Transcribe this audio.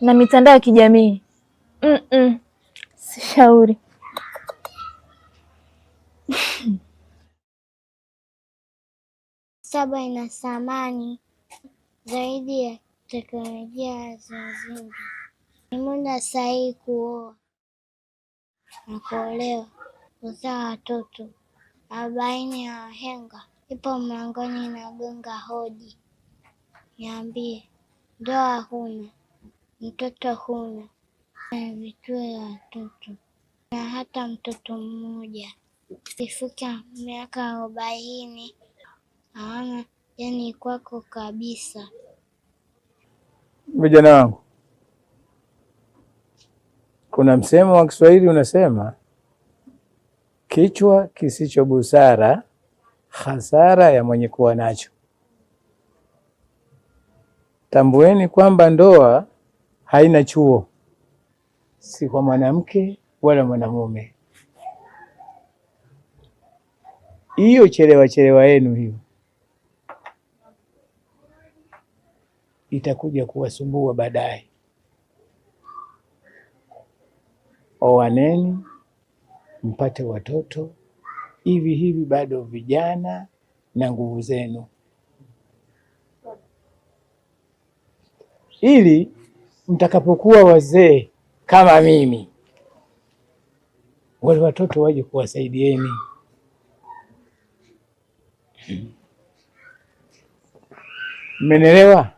na mitandao ya kijamii. Sishauri. Saba ina thamani zaidi ya teknolojia za zingi. Ni muda sahihi kuoa na kuolewa, kuzaa watoto. 40 ya wahenga ipo mlangoni inagonga hodi. Niambie, ndoa huna, mtoto huna, na vituo ya watoto na hata mtoto mmoja. Ifika miaka 40 hawana yani kwako kabisa. Vijana wangu, kuna msemo wa Kiswahili unasema, kichwa kisicho busara hasara ya mwenye kuwa nacho. Tambueni kwamba ndoa haina chuo, si kwa mwanamke wala mwanamume. Hiyo chelewa yenu hiyo itakuja kuwasumbua baadaye. Oaneni mpate watoto, hivi bado vijana na nguvu zenu, ili mtakapokuwa wazee kama mimi, wale watoto waje kuwasaidieni. Mmenielewa?